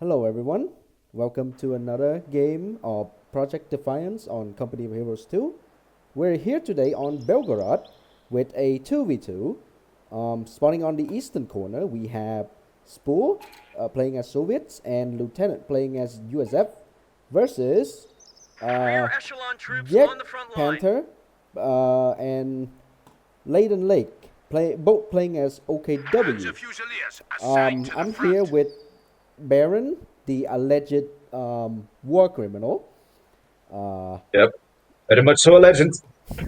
Hello everyone, welcome to another game of Project Defiance on Company of Heroes 2. We're here today on Belgorod with a 2v2. Spawning on the eastern corner, we have Szpul playing as Soviets and Lieutenant playing as USF versus Jagdpanther and Leidan both playing as OKW. I'm here with Baron, the alleged war criminal. Yep, very much so a legend.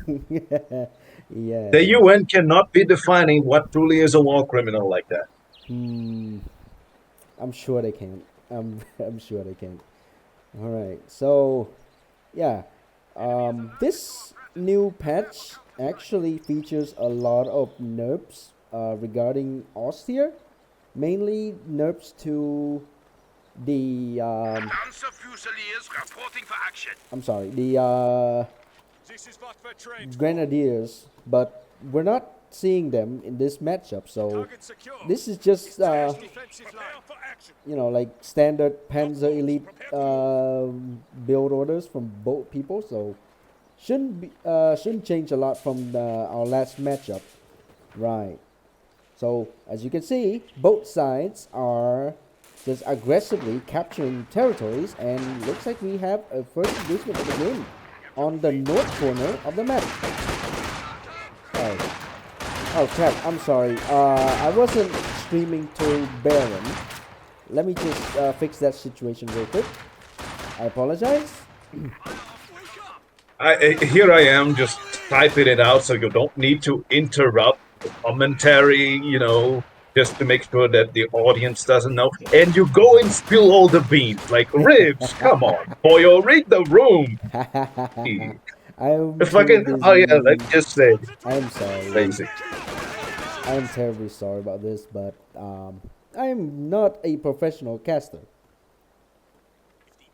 Yeah. The UN cannot be defining what truly is a war criminal like that. I'm sure they can. I'm sure they can. All right. So, yeah. This new patch actually features a lot of nerfs regarding Austere, mainly nerfs to the Panzer Fusiliers reporting for action. I'm sorry, the Grenadiers, but we're not seeing them in this matchup. So this is just like standard Panzer Elite build orders from both people. So shouldn't change a lot from our last matchup, right? So as you can see, both sides are just aggressively capturing territories, and looks like we have a first engagement of the game on the north corner of the map. Oh crap, I'm sorry. I wasn't streaming to Baron. Let me just fix that situation real quick. I apologize. Here I am just typing it out so you don't need to interrupt the commentary, just to make sure that the audience doesn't know. And you go and spill all the beans, like ribs. Come on, boy, read the room. Let's just say. I'm sorry. Basic. I'm terribly sorry about this, but I'm not a professional caster.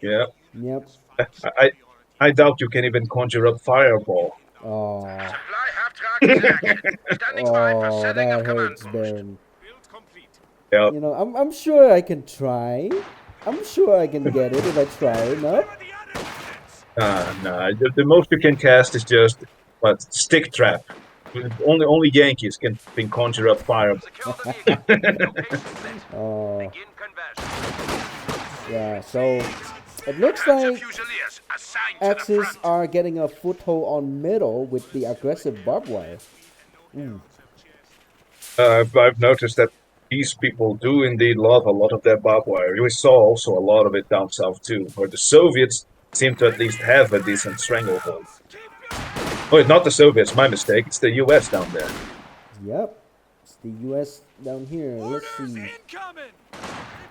Yeah. Yep. I doubt you can even conjure up fireball. Oh. Oh, that hurts, Baron. Yep. I'm sure I can try. I'm sure I can get it if I try. No. Nah. The most you can cast is just stick trap. Only Yankees can conjure up fire. Oh. Yeah. So it looks like Axis are getting a foothold on middle with the aggressive barbed wire. I've noticed that these people do indeed love a lot of that barbed wire. We saw also a lot of it down south too, where the Soviets seem to at least have a decent stranglehold. Oh, it's not the Soviets, my mistake. It's the US down there. Yep, it's the US down here. Let's see.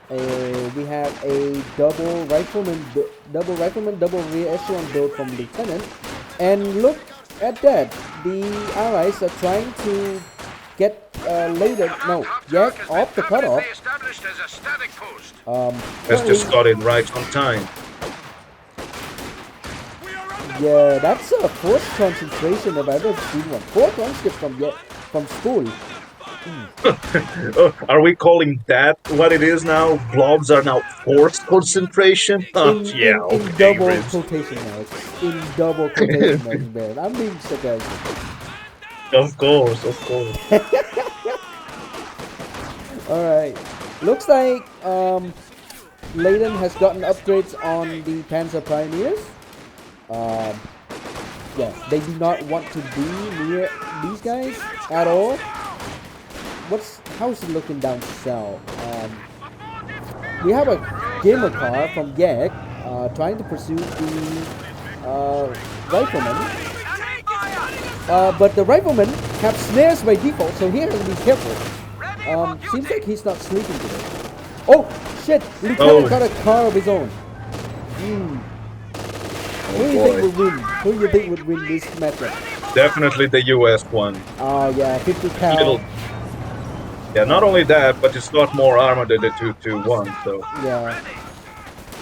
We have a double rifleman, double rear echelon build from Lieutenant. And look at that. The Allies are trying to get Leidan, off the cutoff. Has just got in right on time. Yeah, that's a forced concentration if I've ever seen one. 4 conscripts from Szpul. Are we calling that what it is now? Blobs are now forced concentration? In double quotation marks. In double quotation marks, man. I'm being sarcastic. Of course. Alright. Looks like Leidan has gotten upgrades on the Panzer Pioneers. They do not want to be near these guys at all. How's it looking down south? We have a gamer car from Yag trying to pursue the rifleman. But the rifleman have snares by default, so he has to be careful. Seems like he's not sleeping today. Oh shit! Lieutenant got a car of his own. Who do you think would win this matchup? Definitely the US one. Oh yeah, 50 cal. Yeah, not only that, but it's got more armor than the 221. So yeah,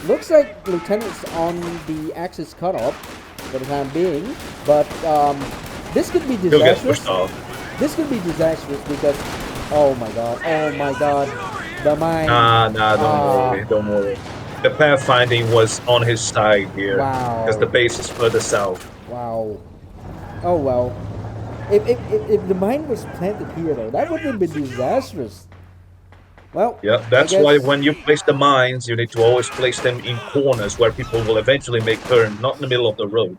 looks like Lieutenant's on the Axis cutoff for the time being, but this could be disastrous. This could be disastrous because, oh my god, The mine. Nah, don't worry. The pathfinding was on his side here. Wow. Because the base is further south. Wow. Oh well. If the mine was planted here though, that would have been disastrous. Well. Yeah, that's why when you place the mines, you need to always place them in corners where people will eventually make turn, not in the middle of the road.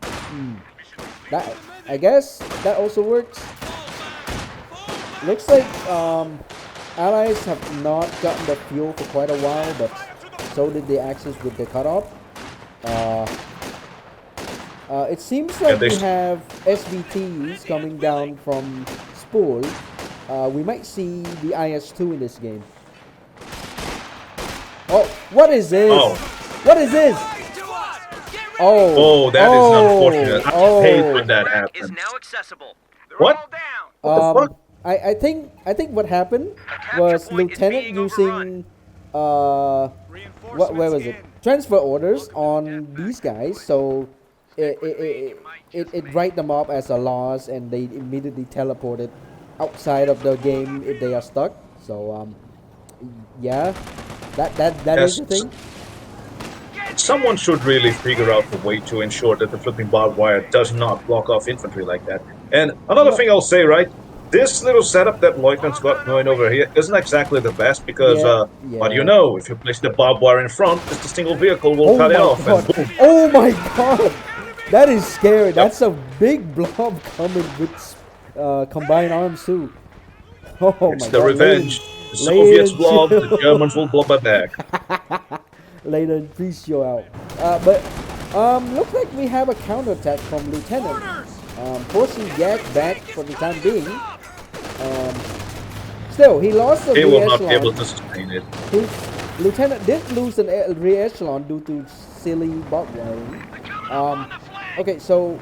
That, I guess that also works. Looks like allies have not gotten the fuel for quite a while, but so did the Axis with the cutoff. It seems like we have SVTs coming down from Szpul. We might see the IS-2 in this game. Oh, what is this? Oh. What is this? Oh, that is unfortunate. I hate when that happens. Is now accessible. They're What? all down. I think what happened was Lieutenant using where was it? Transfer orders on these guys, so it write them up as a loss, and they immediately teleported outside of the game if they are stuck. So yeah, that is the thing. Someone should really figure out a way to ensure that the flipping barbed wire does not block off infantry like that. And another thing I'll say, right? This little setup that Leidan's got going over here isn't exactly the best because, but you know, if you place the barbed wire in front, just a single vehicle will cut it off. And boom. Oh my god! That is scary. That's a big blob coming with combined arms too. Oh It's my the god. revenge. The Soviets blob, the Germans will blob it back. Leidan, please show out. But looks like we have a counterattack from Lieutenant, forcing Yak back for the time being. Still, he lost the He will not be re-echelon. able to sustain it. His Lieutenant did lose an re-echelon due to silly bot wiring. Okay, so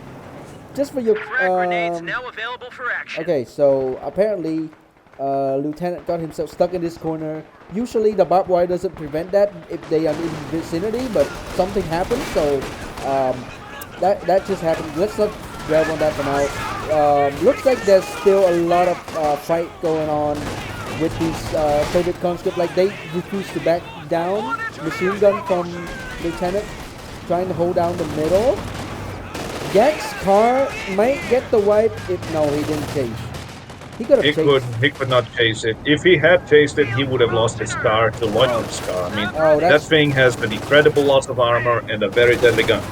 just for your Grenades now available for action. okay, so apparently Lieutenant got himself stuck in this corner. Usually the barbed wire doesn't prevent that if they are in the vicinity, but something happened, so that just happened. Let's not grab on that for now. Looks like there's still a lot of fight going on with these Soviet conscript. Like they refuse to back down. Machine gun from Lieutenant trying to hold down the middle. Gek's car might get the wipe if no, he didn't chase. He could not chase it. If he had chased it, he would have lost his car to Leidan's car. I mean, that thing has an incredible loss of armor and a very deadly gun.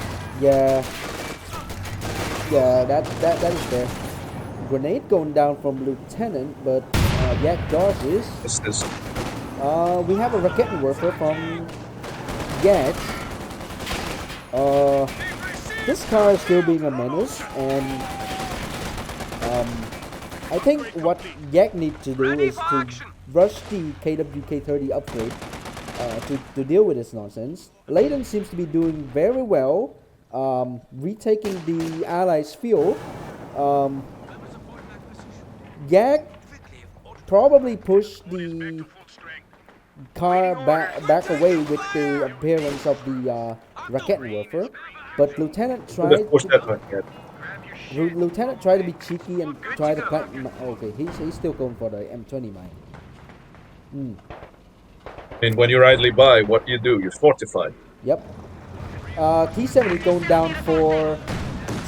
Yeah, that is fair. Grenade going down from Lieutenant, but Yak dodges. What's this? We have a Raketwerfer from Yak. This car is still being a menace, and I think what Yak needs to do is to rush the KWK-30 upgrade to deal with this nonsense. Leidan seems to be doing very well, retaking the Allies' fuel. Yak probably pushed the car back away with the appearance of the Raketwerfer, but Lieutenant tried Lieutenant tried to be cheeky and try to plant. Okay, he's still going for the M20 mine. And when you're idly by, what do? You fortify. Yep. T-70 going down for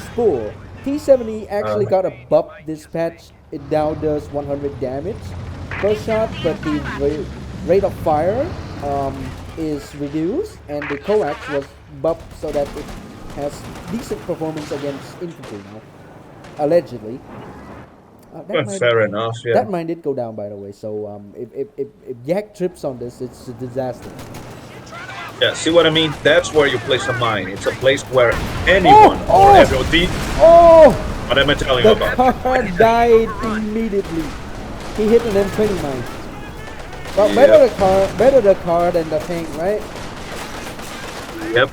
Szpul. T-70 actually got a buff dispatch. It now does 100 damage per shot, but the rate of fire is reduced, and the coax was buffed so that it has decent performance against infantry now, allegedly. Fair enough, yeah. That mine did go down, by the way, so if Yak trips on this, it's a disaster. Yeah, see what I mean? That's where you place a mine. It's a place where anyone or everyone... What am I telling you about? The car died immediately. He hit an M20 mine. Well, better the car than the tank, right? Yep.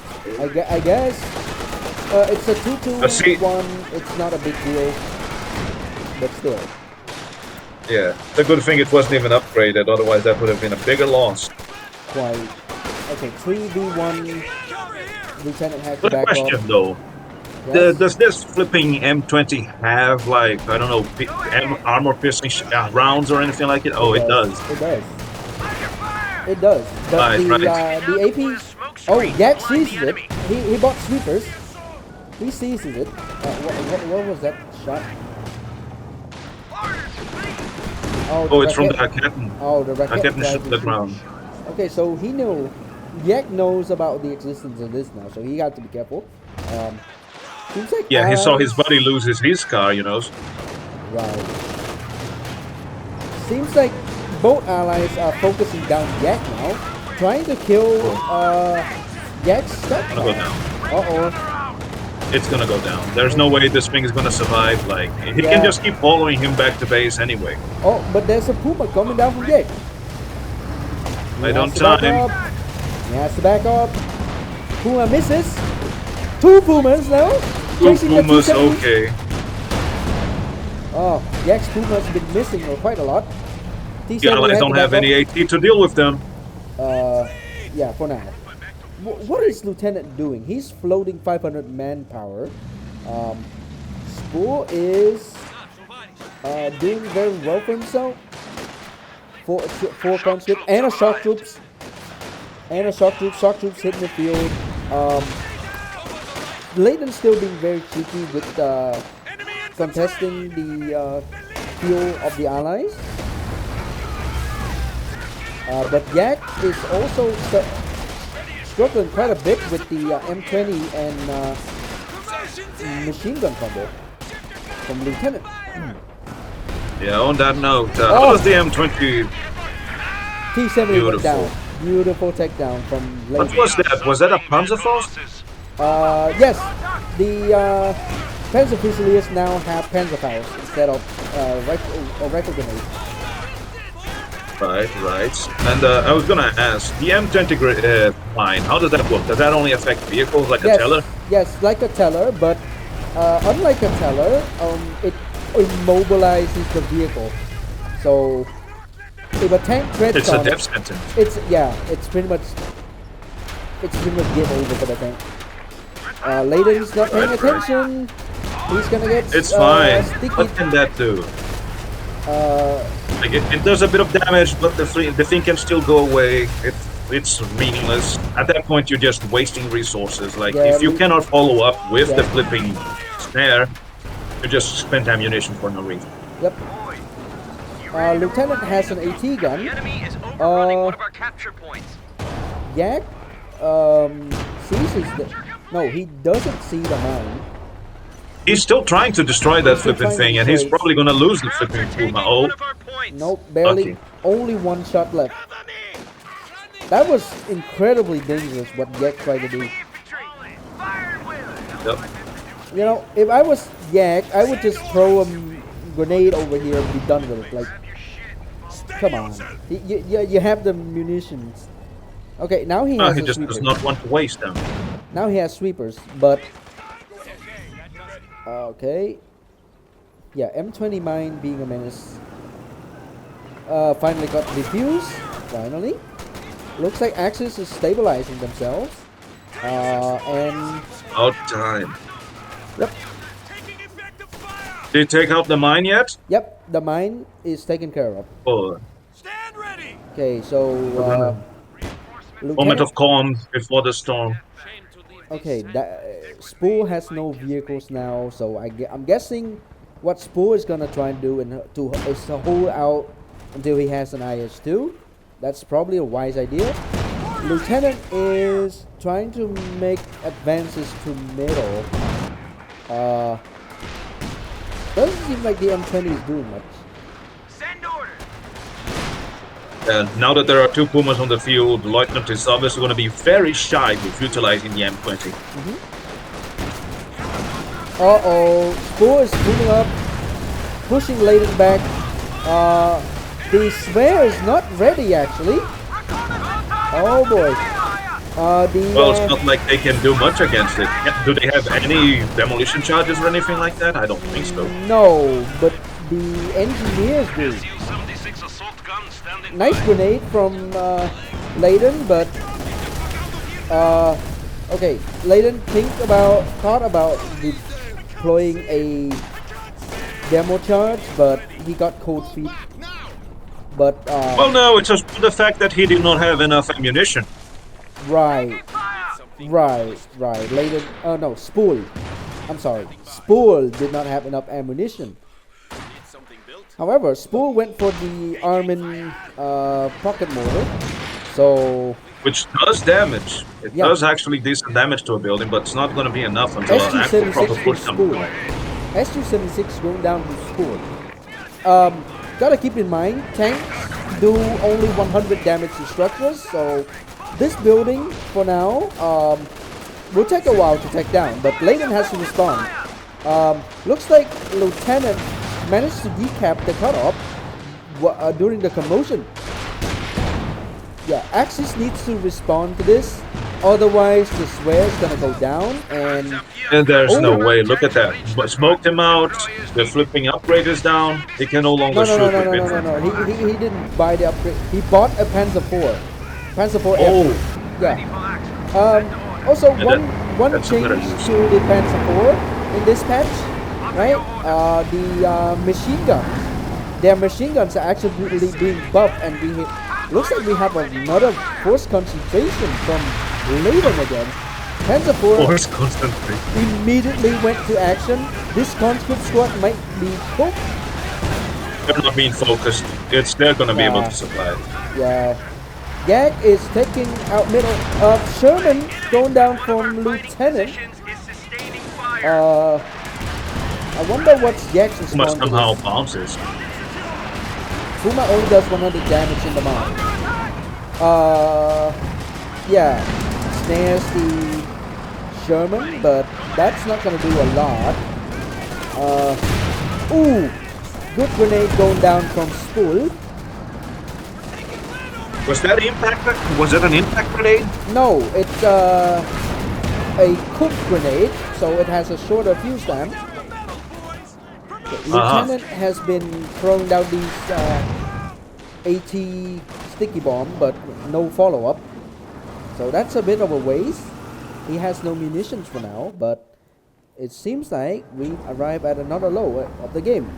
I guess it's a 2-2-1. It's not a big deal, but still. Yeah, it's a good thing it wasn't even upgraded. Otherwise, that would have been a bigger loss. Quite. Okay, 3v1. Lieutenant had to Good back question, off. though. Yes. Does this flipping M20 have, like, I don't know, armor piercing rounds or anything like it? Oh, it does. It does. It does. But Right, the AP. Oh, Yak seizes it. He bought sweepers. He seizes it. What was that shot? Oh, it's from the racket. captain. Oh, the The racket. captain tried shot to the shoot. ground. Okay, so he knew. Yak knows about the existence of this now, so he got to be careful. Seems like Yeah, he saw allies- his buddy lose his car, you know. Right. Seems like both allies are focusing down Yak now, trying to kill Yak's step. Gonna go down. Uh-oh. It's gonna go down. There's no way this thing is gonna survive. Like, he Yeah. can just keep following him back to base anyway. Oh, but there's a Puma coming down from Yak. I don't He has to back time. up. He has to back up. Puma misses. Two Pumas now. Two Chasing the Pumas, 270. okay. Oh, Yak's Puma's been missing quite a lot. The T7 allies had don't to have back any up. AT to deal with them. Yeah, for now. What is Lieutenant doing? He's floating 500 manpower. Szpul is doing very well for himself. Four conscript and a shock troops. Shock troops hitting the field. Leidan's still being very cheeky with contesting the field of the allies. But Yak is also struggling quite a bit with the M20 and machine gun combo from Lieutenant. Yeah, on that note, how does the M20... T70 went Beautiful. down. Beautiful takedown from What Leidan. was that? Was that a Panzerfaust? Yes, the Panzer Fusiliers now have Panzerfaust instead of rifle grenade. Right. And I was gonna ask, the M20 mine, how does that work? Does that only affect vehicles like a teller? Yes, like a teller, but unlike a teller, it immobilizes the vehicle. So if a tank treads It's a on death it, sentence. it's pretty much game over for the tank. Leidan's not paying Right. attention. He's gonna get It's fine. sticky. What can that do? Like it does a bit of damage, but the thing can still go away. It's meaningless. At that point, you're just wasting resources. Like, Yeah, if you cannot follow up with the Yeah. flipping snare, you just spend ammunition for no reason. Yep. Lieutenant has an AT The gun. enemy is overrunning one of our capture points. Yak seizes the. No, he doesn't see the mine. He's still trying to destroy that still flipping trying to thing, and he's destroy it. probably gonna lose the After flipping taking Puma. one Oh, of our points. Nope, barely. Lucky. Only one shot left. That was incredibly dangerous what Yak tried to do. yep. You know, if I was Yak, I would just throw a grenade over here and be done with it. Like, come on. You have the munitions. Okay, now he No, has he a just sweeper. does not want to waste them. Now he has sweepers, but okay. Yeah, M20 mine being a menace. Finally got defused. Finally, looks like Axis is stabilizing themselves. And Out time. yep, Did he take out the mine yet? yep, the mine is taken care of. Oh, Okay, so moment Lieutenant. of calm before the storm. Okay, Szpul has no vehicles now, so I'm guessing what Szpul is gonna try and do is to hold out until he has an IS-2. That's probably a wise idea. Lieutenant is trying to make advances to middle. Doesn't seem like the M20 is doing much. Send orders. And now that there are two Pumas on the field, the Lieutenant is obviously going to be very shy with utilizing the M20. Uh-oh, Szpul is moving up, pushing Leidan back. The spare is not ready actually. Oh boy. Well, it's not like they can do much against it. Do they have any demolition charges or anything like that? I don't think so. No, but the engineers do. Su-76 assault gun standing Nice by. grenade from Leidan, but okay, Leidan thought about deploying a demo charge, but he got cold feet. But Well, no, it's just the fact that he did not have enough ammunition. right, right. Leidan, no, Szpul. I'm sorry, Szpul did not have enough ammunition. However, Szpul went for the Armin pocket mortar, so Which does damage. It Yeah. does actually decent damage to a building, but it's not going to be enough until an actual proper SU-76 push to comes Szpul. along. SU-76 going down to Szpul. Gotta keep in mind, tanks do only 100 damage to structures, so this building, for now, will take a while to take down, but Leidan has to respond. Looks like Lieutenant managed to decap the cutoff during the commotion. Yeah, Axis needs to respond to this, otherwise the swear is gonna go down, and And there's no Oh. way. Look at that. But smoked him out. The flipping upgrade is down. He can no longer no, shoot with no. infantry. He didn't buy the upgrade. He bought a Panzer IV. Panzer IV Oh. F. Yeah. Also, one that's a change better use. to the Panzer IV in this patch, right? The machine guns. Their machine guns are actually being buffed, and looks like we have another force concentration from Leidan again. Panzer IV Force constantly. immediately went to action. This conscript squad might be cooked. They're not being focused. They're going to be able Yeah. to supply it. Yeah. Gag is taking out middle. Sherman going down from Lieutenant. Positions is sustaining fire. I wonder what's Gag's Must response to somehow this. bounces. Puma only does 100 damage in the mount. Yeah. Snares the Sherman, but that's not gonna do a lot. Ooh! Good grenade going down from Szpul. Was that impact? Was it an impact grenade? No, it's a cooked grenade, so it has a shorter fuse time. Lieutenant has been throwing down these AT sticky bomb, but no follow-up. So that's a bit of a waste. He has no munitions for now, but it seems like we arrive at another low of the game.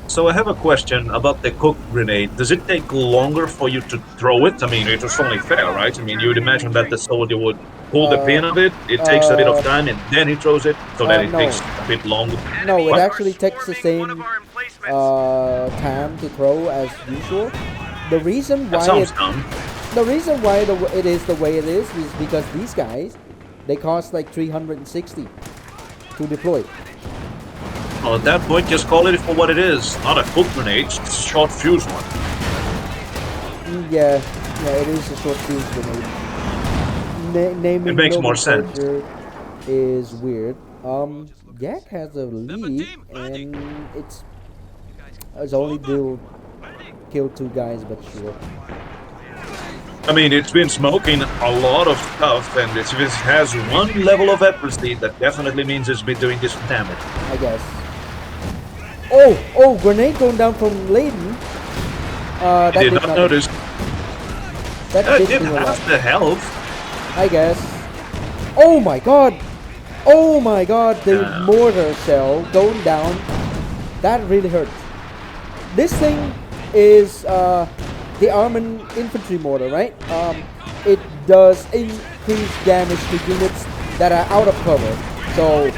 So I have a question about the cooked grenade. Does it take longer for you to throw it? I mean, it was only fair, right? I mean, you would imagine that the soldier would pull the pin of it. It takes a bit of time, and then he throws it, so that it no. takes a bit longer. No, it What? actually takes the Approaching one same of our emplacements. time to throw as usual. The reason That why sounds dumb. the reason why it is the way it is because these guys, they cost like 360 to deploy. Well, at that point, just call it for what it is. Not a cooked grenade, it's a short fuse one. Yeah, it is a short fuse grenade. Naming It makes more nomenclature is weird. Yak has a lead, and it's only kill 2 guys, but sure. I mean, it's been smoking a lot of stuff, and if it has one level of accuracy, that definitely means it's been doing this damage. I guess. Oh, grenade going down from Leidan. I That did not nothing. notice. That It didn't did do a lot, have the health. I guess. Oh my god! Oh my god, the Yeah. mortar shell going down. That really hurts. This thing is the Armin infantry mortar, right? It does increase damage to units that are out of cover. So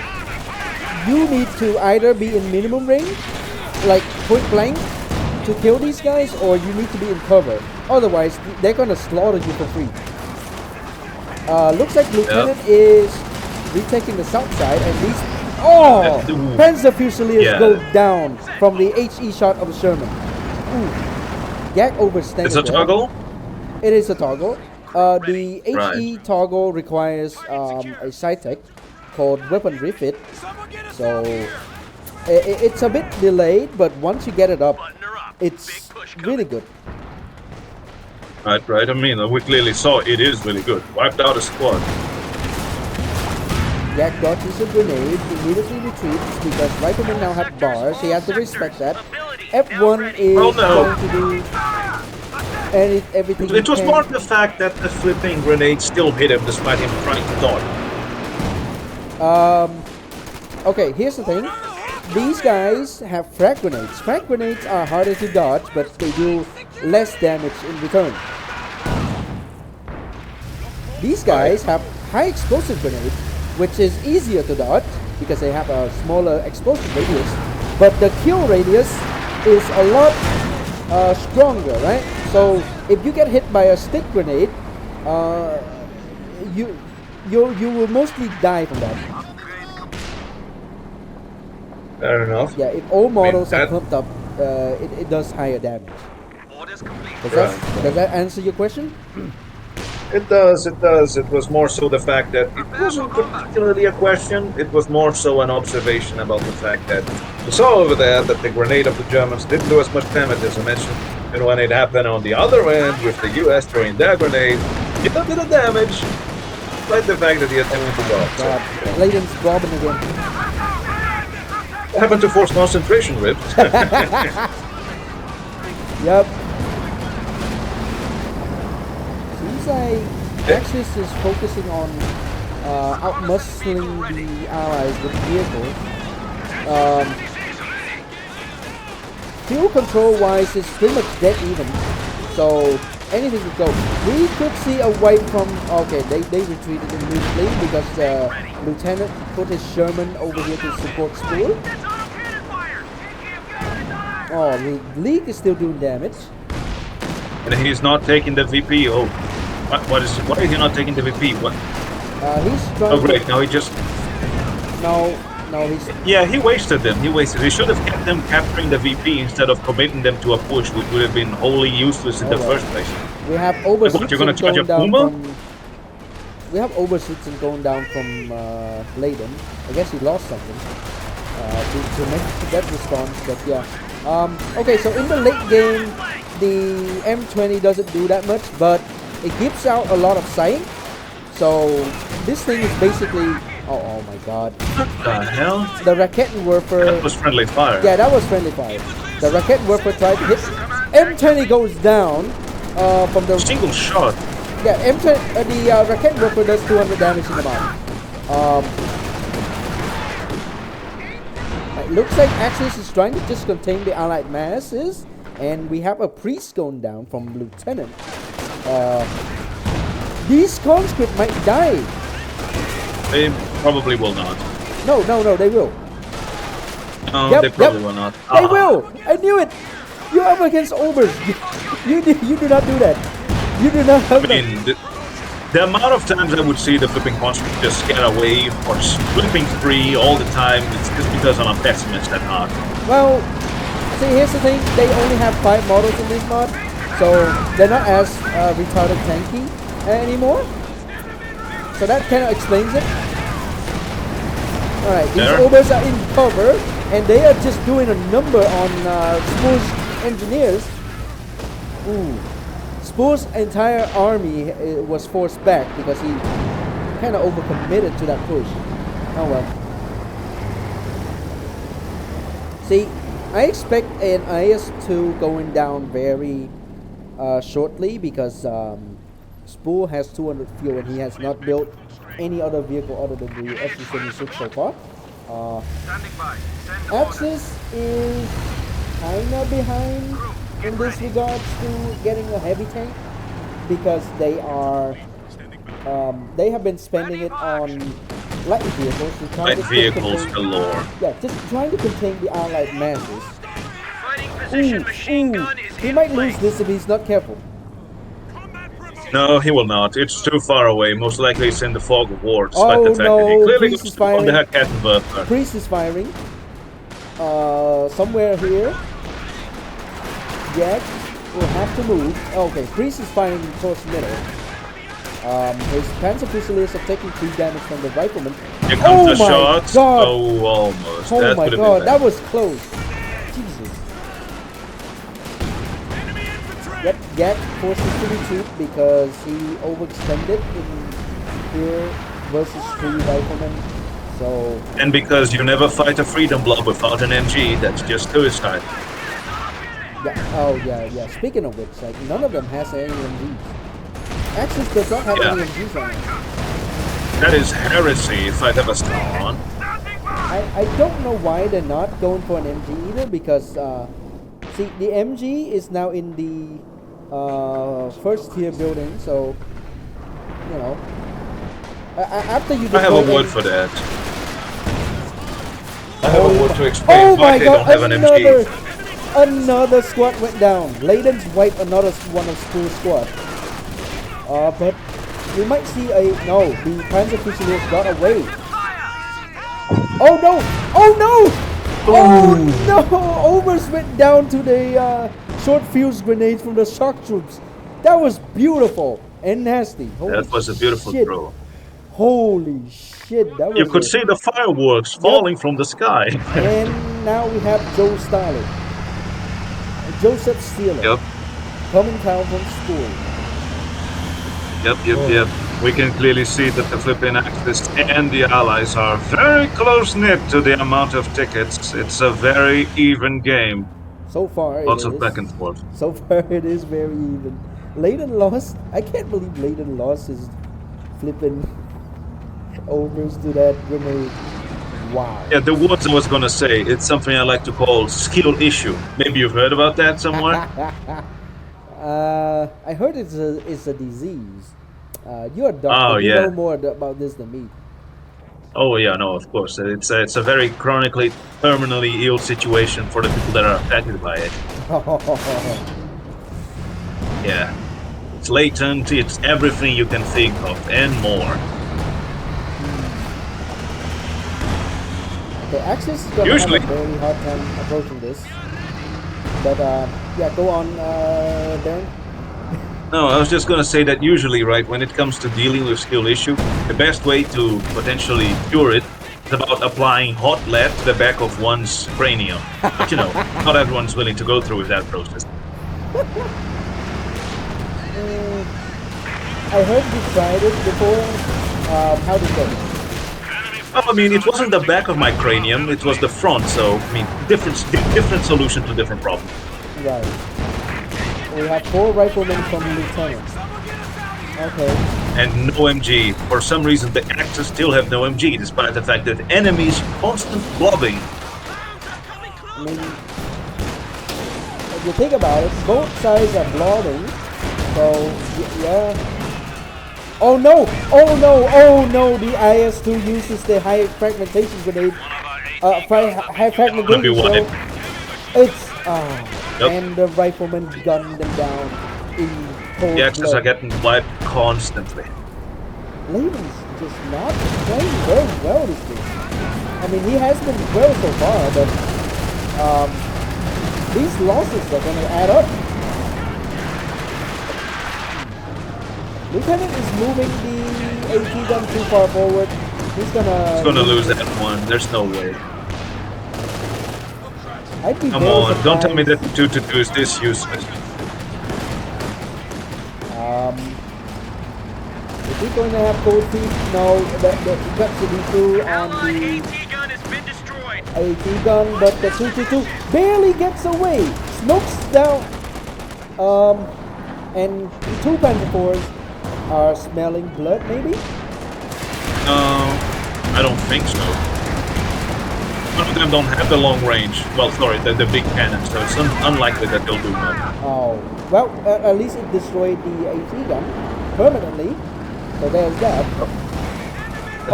you need to either be in minimum range, like point blank, to kill these guys, or you need to be in cover. Otherwise, they're gonna slaughter you for free. Looks like Lieutenant is retaking the south side, and these. Oh! Ooh. Panzer Fusiliers Yeah. go down from the HE shot of Sherman. Ooh. Gag overstanding. It's a toggle. It is a toggle. The HE Right. toggle requires a side tech called weapon refit. So it's a bit delayed, but once you get it up, Button her up. it's Big push really coming. good. Right. I mean, we clearly saw it is really good. Wiped out a squad. Gag dodges a grenade, immediately retreats because Rifleman now have bars. He has to respect that. F1 is Oh, no. going to do everything. It he was can. more the fact that the flipping grenade still hit him despite him trying to dodge. Okay, here's the thing. These guys have frag grenades. Frag grenades are harder to dodge, but they do less damage in return. These guys have high explosive grenade, which is easier to dodge because they have a smaller explosive radius, but the kill radius is a lot stronger, right? So if you get hit by a stick grenade, you will mostly die from that. Fair enough. Yeah, if all models are that- clumped up, it does higher damage. Orders complete. Does that answer your question? It does. It was more so the fact that it wasn't particularly a question. It was more so an observation about the fact that we saw over there that the grenade of the Germans didn't do as much damage as I mentioned. And when it happened on the other end with the US throwing their grenade, it did a bit of damage. Despite the fact that he attempted to go. God, Leidan's robbing again. What happened to force concentration, Rip? Yep. Seems like Axis is focusing on outmuscling the allies with vehicles. Fuel control wise is pretty much dead even, so anything could go. We could see a wipe from, okay, they retreated immediately because Lieutenant put his Sherman over here to support Szpul. Oh, the League is still doing damage. And he's not taking the VP. Oh, why is he not taking the VP? What? He's trying Oh, great. Now he just. No, he's... Yeah, he wasted them. He should have kept them capturing the VP instead of committing them to a push, which would have been wholly useless in the first place. We have What, you're gonna Obersitzen charge a going down Puma? from... We have Obersitzen going down from Leidan. I guess he lost something to make that response, but yeah. Okay, so in the late game, the M20 doesn't do that much, but it gives out a lot of sight. So this thing is basically... Oh my god. What the hell? The Raketenwerfer... That was friendly fire. Yeah, that was friendly fire. The Raketenwerfer tried to hit... M20 goes down from the... Single shot. Yeah, M20... the Raketenwerfer does 200 damage in the body. It looks like Axis is trying to just contain the allied masses, and we have a priest going down from Lieutenant. These conscript might die. They probably will not. No, they will. No, Yep, they probably yep. will not. They will. I knew it. You're up against Obers. You do not do that. You do not have I mean, the amount of times I would see the flipping conscript just get away or flipping free all the time, it's just because I'm a pessimist at heart. Well, see, here's the thing. They only have 5 models in this mod, so they're not as retarded tanky anymore. So that kind of explains it. Alright, these Obers are in cover, and they are just doing a number on Szpul's engineers. Ooh. Szpul's entire army was forced back because he kind of overcommitted to that push. Oh well. See, I expect an IS-2 going down very shortly because Szpul has 200 fuel and he has not built any other vehicle other than the SU-76 so far. Standing by. Send orders. Axis is kinda behind in this regards to getting a heavy tank because they are they have been spending it on light vehicles. to try Light to vehicles contain- galore. Yeah, just trying to contain the allied masses. Fighting position machine gun is He in might place. lose this if he's not careful. No, he will not. It's too far away. Most likely it's in the fog of war, despite Oh, the fact that no, he clearly Priest goes is on the firing. Raketenwerfer. Priest is firing. Somewhere here. Jack will have to move. Okay, Priest is firing towards the middle. His Panzer Fusiliers are taking 3 damage from the rifleman. Here comes the my shots. God. Oh, almost. Oh that my could have god, been that bad. was close. Jesus. Yep, Jack forces to retreat because he overextended in here versus 3 riflemen. So And because you never fight a freedom blob without an MG, that's just suicide. yeah, oh yeah. Speaking of which, like none of them has any MGs. Axis does not have any MGs on it. That is heresy if I've ever saw one. I don't know why they're not going for an MG either because See, the MG is now in the first tier building, so you know. After you I have a deploy word M- for that. I have a word to explain Oh why my they god, don't have an MG. another squad went down. Leidan's wiped another one of Szpul's squad. But we might see a... No, the Panzer Fusiliers got away. Oh no! Oh no! Oh no! Overs went down to the short fuse grenades from the shock troops. That was beautiful and nasty. Holy That was a beautiful shit. throw. Holy shit, that You was could see the fireworks falling from the sky. And now we have Joe Stalin. Joseph Steeler. Yep. Coming down from school. Yep. We can clearly see that the flipping Axis and the Allies are very close-knit to the amount of tickets. It's a very even game. So far Lots it of is. back and forth. So far it is very even. Leidan lost. I can't believe Leidan lost his flipping overs to that grenade. Wow. Yeah, the words I was gonna say, it's something I like to call skill issue. Maybe you've heard about that somewhere? I heard it's a disease. You're a doctor. Oh, You yeah. know more about this than me. Oh yeah, no, of course. It's a very chronically, terminally ill situation for the people that are affected by it. Yeah. It's latent, it's everything you can think of, and more. The Axis is gonna Usually- have a very hard time approaching this. But yeah, go on, Darren. No, I was just gonna say that usually, right, when it comes to dealing with skill issue, the best way to potentially cure it is about applying hot lead to the back of one's cranium. But you know, not everyone's willing to go through with that process. I heard you tried it before. How did it go? Oh, I mean, it wasn't the back of my cranium, it was the front, so, I mean, different solution to different problems. Right. We have 4 riflemen from lieutenants. Okay. And no MG. For some reason, the Axis still have no MG, despite the fact that enemies constant blobbing. I mean, if you think about it, both sides are blobbing. So, yeah. Oh no! Oh no! Oh no! The IS-2 uses the high fragmentation grenade. High fragmentation. Be wide. So it's Yep. and the riflemen gun them down in cold The Axis blood. are getting wiped constantly. Leidan's just not playing very well this game. I mean, he has been well so far, but these losses are going to add up. Lieutenant is moving the AT gun too far forward. He's gonna Lose that one. There's no way. I'd be Come very on, don't tell me that surprised. the 2-2 is this useless. Is he going to have cold feet? No, the guts will be through on Allied the AT gun has been destroyed. AT gun, but the 222 barely gets away. Smokes down. And the 2 Panther 4s are smelling blood, maybe? No, I don't think so. One of them don't have the long range. Well, sorry, the big cannon, so it's unlikely that they'll do much. Oh, well, at least it destroyed the AT gun permanently. So there's that. The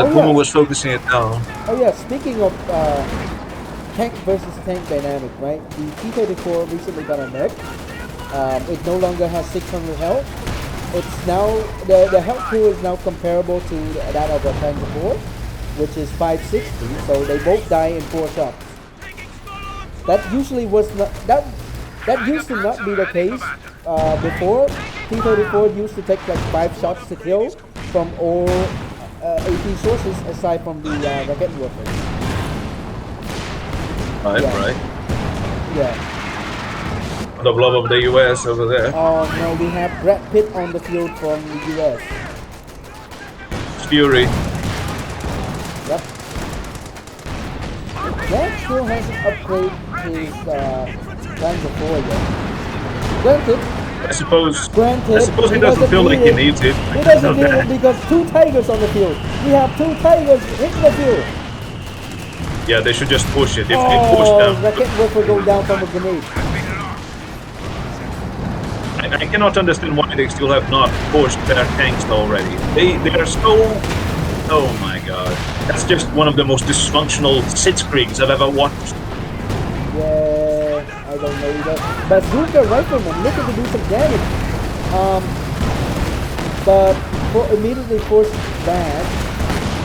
Oh, Puma yeah. was focusing it down. Oh yeah, speaking of tank versus tank dynamic, right? The T-34 recently got a nerf. It no longer has 600 health. It's now, the health pool is now comparable to that of a Panzer 4, which is 560, so they both die in 4 shots. That usually was not, that used to not be the case before. T-34 used to take like 5 shots to kill from all AT sources aside from the rocket warfare. Right, Yeah. right. Yeah. The blob of the US over there. Oh no, we have Brad Pitt on the field from the US. Fury. Yep. Brad still hasn't upgraded his Panzer 4 yet. Granted, I suppose he doesn't doesn't feel like he need it. needs it. He doesn't need it because 2 Tigers on the field. We have 2 Tigers hitting the field. Yeah, they should just push it. If they push them, Rocket Wolf will go down from a grenade. I cannot understand why they still have not pushed their tanks already. They are so... Oh my god. That's just one of the most dysfunctional Sitzkriegs I've ever watched. Yeah, I don't know either. Bazooka rifleman looking to do some damage. But immediately forced back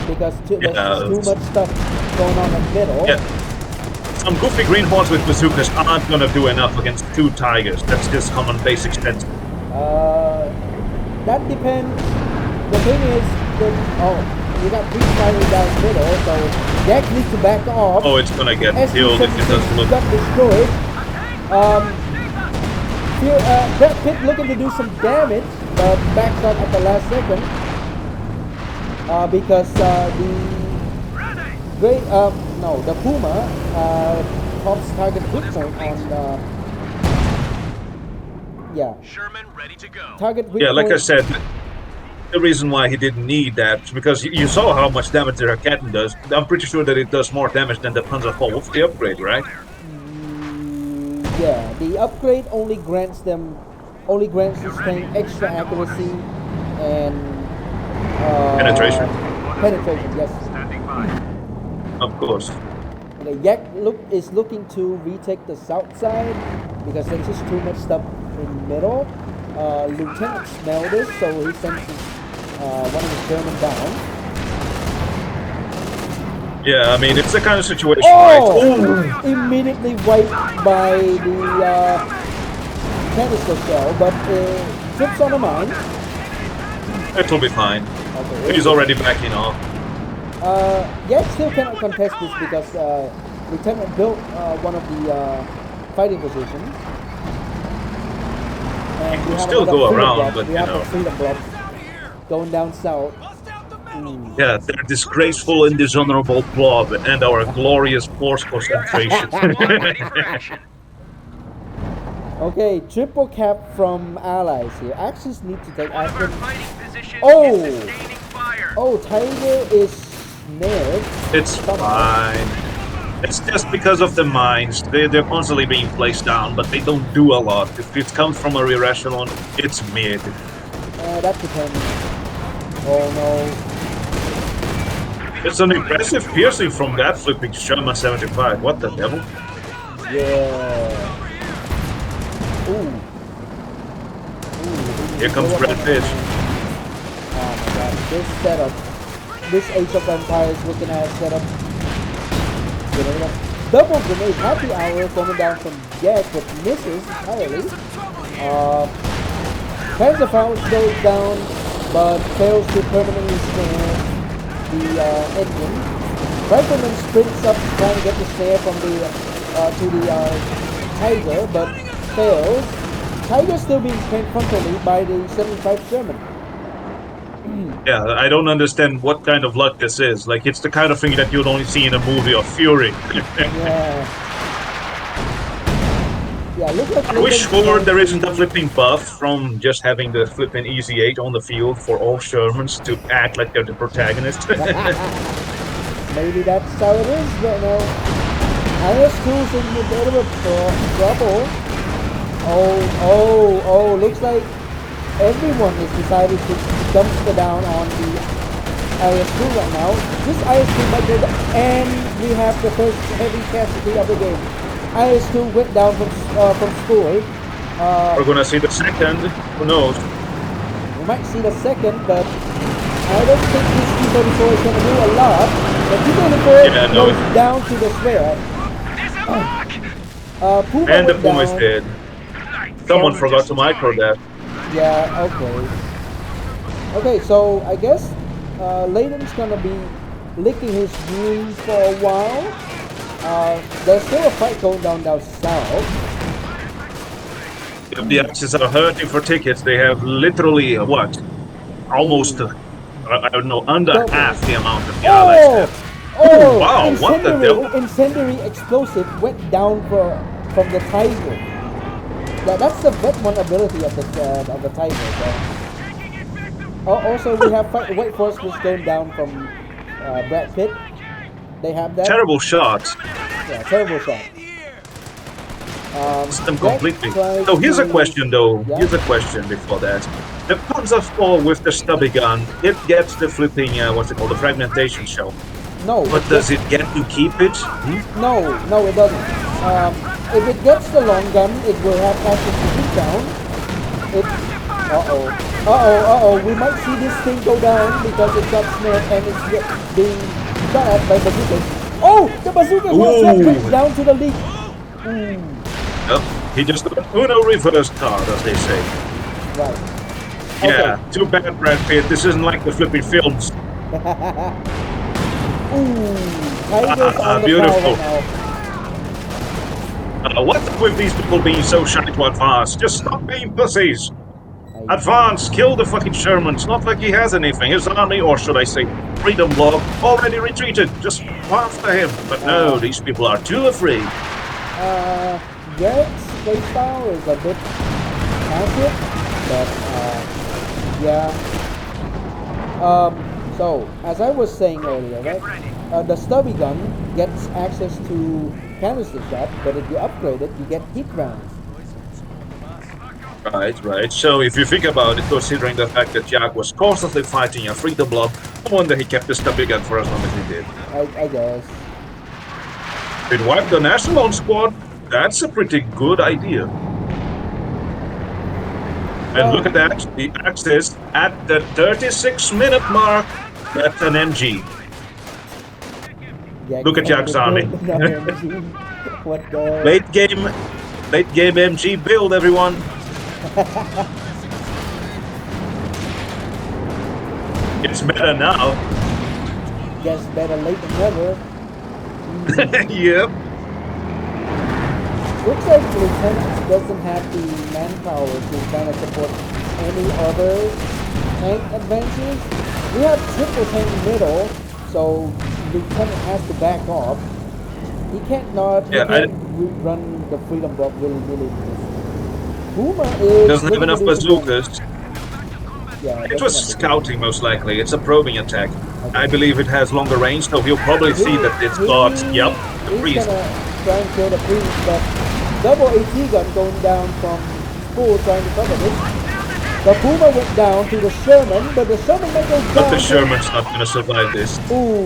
because there's too much stuff going on in the middle. Yeah. Some goofy green horns with bazookas aren't gonna do enough against 2 tigers. That's just common basic sense. That depends. The thing is that you got 3 fighters down the middle, so Jack needs to back off. Oh, it's gonna get killed if it doesn't look. Got destroyed. Brad Pitt looking to do some damage, but backs up at the last second. Because the Puma pops target hit point on Sherman ready to go. target hit Yeah, like I point. said, the reason why he didn't need that is because you saw how much damage the Raketen does. I'm pretty sure that it does more damage than the Panzerfaust with the upgrade, right? Yeah, the upgrade only grants this thing extra accuracy and Penetration. Penetration, yes. Standing by. Of course. Okay, Yak is looking to retake the south side because there's just too much stuff in the middle. Lieutenant smelled this, so he sends one of his German down. Yeah, I mean, it's the kind of situation, right? Immediately wiped by the canister shell, but trips on a mine. It'll be fine. Okay. He's already backing off. Yak still cannot contest this because Lieutenant built one of the fighting positions. And we have still another go freedom around, block. but, we you have know. a freedom block going down south. Yeah, their disgraceful and dishonorable blob and our glorious force concentration. Ready for action. Okay, triple cap from allies here. Axis need to take One of our action. fighting positions Oh! is sustaining fire. Oh, Tiger is snared. It's fine. It's just because of the mines. They're constantly being placed down, but they don't do a lot. If it comes from a rear echelon, it's mid. That depends. Oh no. It's an impressive piercing from that flipping Sherman 75. What the devil? Yeah. Ooh. Here comes Brad Pitt. Oh my god, this setup. This Age of Empires looking at setup. Double grenade happy hour coming down from Jet, but misses entirely. Panzerfaust goes down, but fails to permanently snare the engine. Rifleman sprints up trying to get the snare from the to the Tiger, but fails. Tiger still being spent frontally by the 75 Sherman. Yeah, I don't understand what kind of luck this is. Like, it's the kind of thing that you'd only see in a movie of Fury. Yeah, look like... I wish for there isn't a flipping buff from just having the flipping Easy 8 on the field for all Shermans to act like they're the protagonist. Maybe that's how it is right now. IS-2's in a bit of trouble. Oh, looks like everyone has decided to dumpster down on the IS-2 right now. This IS-2 might go down, and we have the first heavy casualty of the game. IS-2 went down from Szpul. We're gonna see the second. Who knows? We might see the second, but I don't think this T-34 is going to do a lot. The T-34 goes down to the square. Puma And the went Puma is down. dead. Someone forgot to micro that. Yeah, okay. Okay, so I guess Leidan's gonna be licking his wounds for a while. There's still a fight going down south. If the Axis are hurting for tickets, they have literally, what? Almost, I don't know, under Double. half the amount of the allies have. Oh, wow, what the devil? Incendiary explosive went down from the Tiger. That's the vet one ability of the Tiger. So. Also, we have White Force was going down from Brad Pitt. They have that. Terrible shot. Yeah, terrible shot. System Jack completely. tried So here's a to- question though. Yeah? Here's a question before that. The Panzer IV with the stubby gun, it gets the flipping, what's it called, the fragmentation shell. No, But does it get to keep it? Hmm? no, it doesn't. If it gets the long gun, it will have access to hit down. It, we might see this thing go down because it got snared and it's being shot at by bazookas. Oh, the bazookas will drop Ooh. it down to the leak. Ooh, Yep. He just got Uno reverse card, as they say. right. Yeah, too bad, Brad Pitt. This isn't like the flipping films. Ooh, Tiger's on the Beautiful. prowl right now. What's up with these people being so shy to advance? Just stop being pussies. I- Advance, kill the fucking Sherman. It's not like he has anything. His army, or should I say, Freedom Bloc, already retreated. Just after him. But no, these people are too afraid. Jared's playstyle is a bit passive, but yeah. So as I was saying earlier, right? The stubby gun gets access to canister shot, but if you upgrade it, you get heat rounds. Right. So if you think about it, considering the fact that Jag was constantly fighting a Freedom Bloc, no wonder he kept the stubby gun for as long as he did. I guess. It wiped the National squad. That's a pretty good idea. And look at that, the access at the 36-minute mark. That's an MG. Yeah, Look at Jack's army. What the? Late game MG build, everyone. It's better now. Guess better late than never. Yep. Looks like Lieutenant doesn't have the manpower to kind of support any other tank advances. We have triple tank middle, so Lieutenant has to back off. He can't run the Freedom Bloc really. Puma is Doesn't have enough bazookas. Yeah, It was scouting, most likely. It's a probing attack. Okay. I believe it has longer range, so he'll probably see that it's got, yep, the He's priest. gonna try and kill the priest, but double AT gun going down from Szpul trying to cover this. The Puma went down to the Sherman, but the Sherman might go down. But the Sherman's not gonna survive this. Ooh,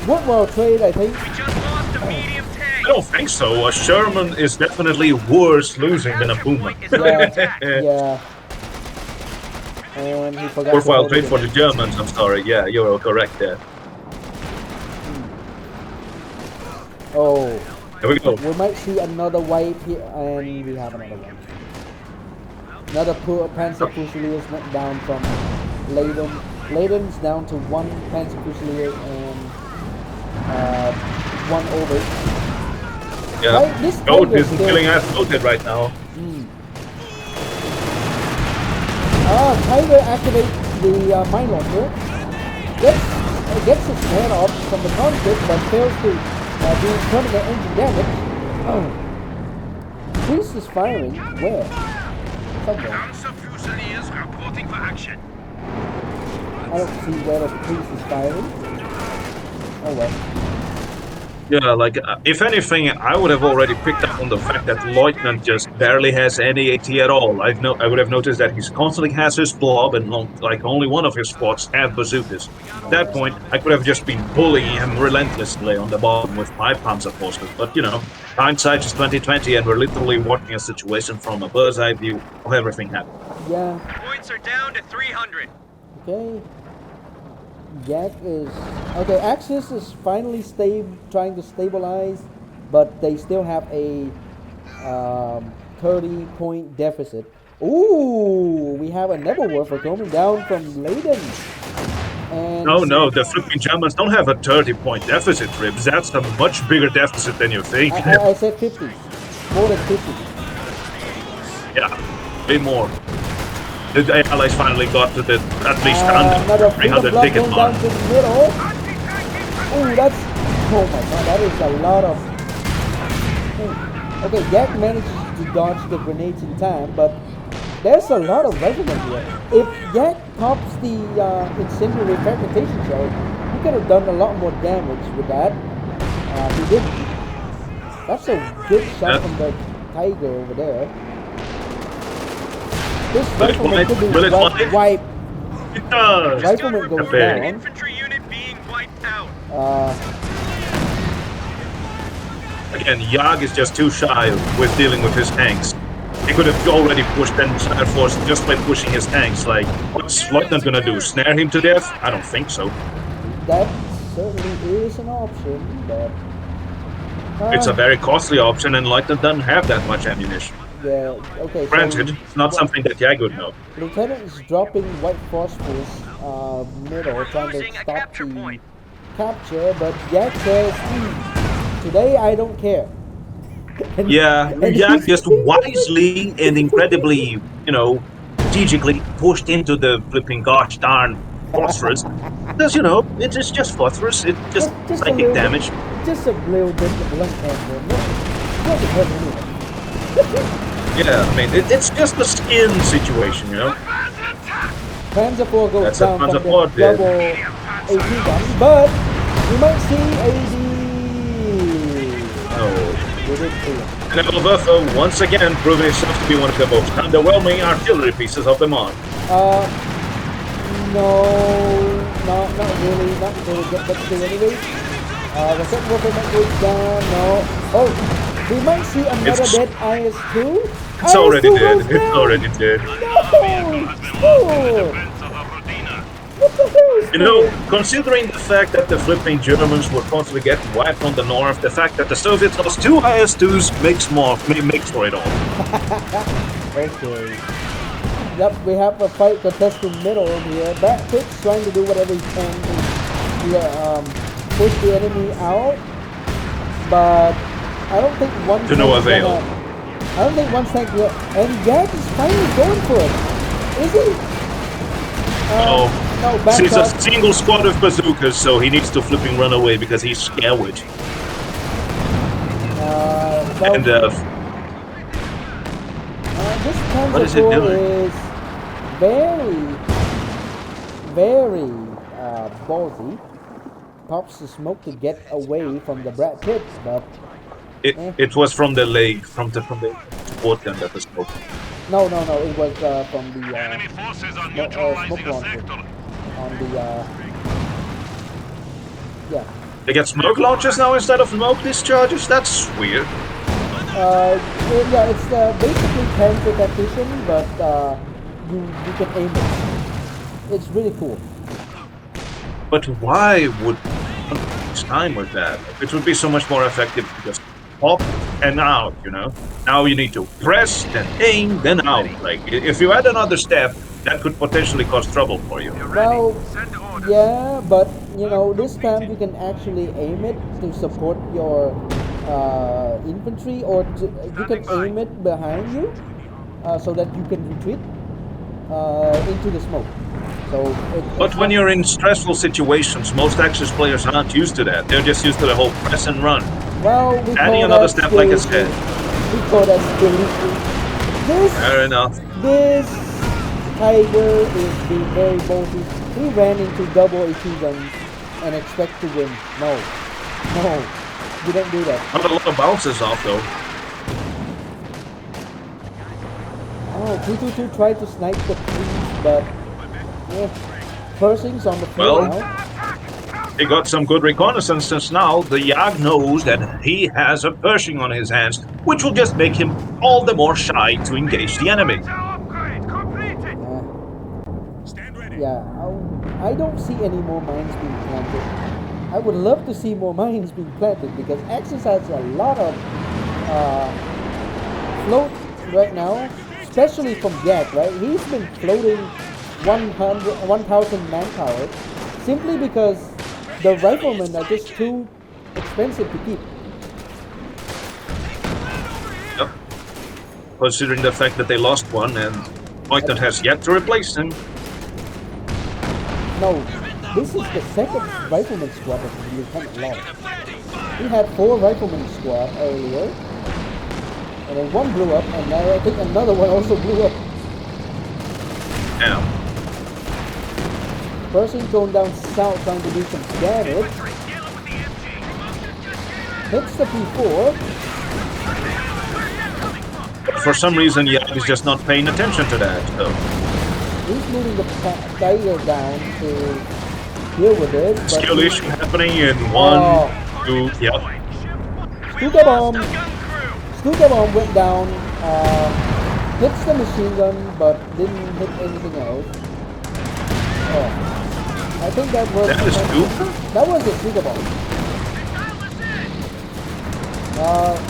worthwhile trade, I think. We just lost a medium I tank. don't think so. A Sherman is definitely worse losing than a Puma. Yeah. And he forgot. Worthwhile trade for the Germans, I'm sorry. Yeah, you're correct there. Oh, Here we go. we might see another wipe here, and we have another one. Another Panzer Fusiliers went down from Leidan. Leidan's down to one Panzer Fusilier and one over. Yeah. Right, this Goat Tiger isn't still- killing us noted right now. Tiger activates the mine launcher. Gets his man off from the conflict, but fails to do permanent engine damage. Priest is firing. Where? Somewhere. Panzer Fusiliers reporting for action. I don't see where the priest is firing. Oh well. Yeah, like, if anything, I would have already picked up on the fact that Lieutenant just barely has any AT at all. I would have noticed that he constantly has his blob, and like only one of his squads have bazookas. At that point, I could have just been bullying him relentlessly on the bottom with my Panzer forces. But you know, hindsight is 2020, and we're literally watching a situation from a bird's eye view of everything happening. Yeah. Points are down to 300. Okay. Jack is okay. Axis is finally trying to stabilize, but they still have a 30-point deficit. Ooh, we have another warfare coming down from Leidan. And No, the flipping Germans don't have a 30-point deficit, Ribs. That's a much bigger deficit than you think. I said 50, more than 50. Yeah, way more. The Allies finally got to the at least Another under Freedom 300 Bloc ticket going mark. down to the middle. Ooh, that's oh my god, that is a lot of. Okay, Jack managed to dodge the grenades in time, but there's a lot of regiment here. If Jack pops the incendiary fragmentation shell, he could have done a lot more damage with that. He didn't. That's a good shot from the tiger over there. This Will it rifleman could be will it fly? wiped. It does. Rifleman goes Epic. down. Infantry unit being wiped out. Again, Jag is just too shy with dealing with his tanks. He could have already pushed the entire force just by pushing his tanks. Like, what's Lieutenant gonna do? Snare him to death? I don't think so. That certainly is an option, but It's a very costly option, and Lieutenant doesn't have that much ammunition. yeah. Okay. Granted, So, it's not something that Jag would know. Lieutenant is dropping white phosphorus middle, trying to Losing a stop capture the point. capture, but Jag says, today I don't care. And- Yeah, and Jag he's- just wisely and incredibly, strategically pushed into the flipping gosh darn phosphorus. Because, it's just phosphorus. It's just a psychic little damage. bit, just a little bit of blunt ammo. Doesn't hurt anyone. Yeah, I mean, it's just a skin situation, Panzer IV goes That's down what from Panzer the IV did. double AT gun, but we might see AD. Oh. We did see it. And Elbertha, once again, proving himself to be one of the most underwhelming artillery pieces of them all. No, not really, not until we get back to anyway. The second weapon might go down, no. Oh, we might see another It's- dead IS-2. It's already IS-2 dead. goes It's down. already dead. No! Oh, what the hell is this? Considering the fact that the flipping Germans were constantly getting wiped from the north, the fact that the Soviets lost 2 IS-2s makes for it all. Okay. Yep, we have a fight contesting middle here. Backpit's trying to do whatever he can to push the enemy out, but I don't think one To no tank's avail. I don't think one tank will. And Jag is finally going for it. Is he? Oh, No, back he's a up. single squad of bazookas, so he needs to flipping run away because he's scared. And This What is it Panzer IV doing? is very, very ballsy. Pops the smoke to get away from the Brad Pitt, but it was from the leg, from the support gun that was smoke. no, it was from the Enemy forces are smoke neutralizing a launcher sector. on the yeah. They get smoke launchers now instead of smoke discharges? That's weird. Yeah, it's basically Panzer tactician, but you can aim it. It's really cool. But why would waste time with that? It would be so much more effective to just pop and out, Now you need to press, then aim, then out. Like, if you add another step, that could potentially cause trouble for you. Well, Send orders. yeah, but this time you can actually aim it to support your infantry, or you can aim it behind you so that you can retreat into the smoke. So But when you're in stressful situations, most Axis players aren't used to that. They're just used to the whole press and run. well, we Adding call another that step, like I skeleton. said. We call that skeleton. Fair enough. This tiger is being very ballsy. He ran into double AT guns and expect to win. No, you don't do that. Not a lot of bounces off, though. Oh, 222 tried to snipe the trees, but Pershing's on the floor Well, now. He got some good reconnaissance since now the Jag knows that he has a Pershing on his hands, which will just make him all the more shy to engage the enemy. Upgrade completed. Yeah, I don't see any more mines being planted. I would love to see more mines being planted because Axis has a lot of float right now, especially from Jag, right? He's been floating 1,000 manpower simply because the riflemen are just too expensive to keep. Yep. Considering the fact that they lost one and Lieutenant has yet to replace him. No, this is the second rifleman squad that the Lieutenant lost. He had 4 rifleman squad earlier, and then one blew up, and now I think another one also blew up. Yeah. Person going down south trying to do some damage. Hits the P4. for some reason, yeah, he's just not paying attention to that. So He's moving the Tiger down to deal with it. But skill he- issue happening in 1, 2, yeah. Stuka bomb went down, hits the machine gun, but didn't hit anything else. Oh, I think that was That is two. That was a Stuka bomb.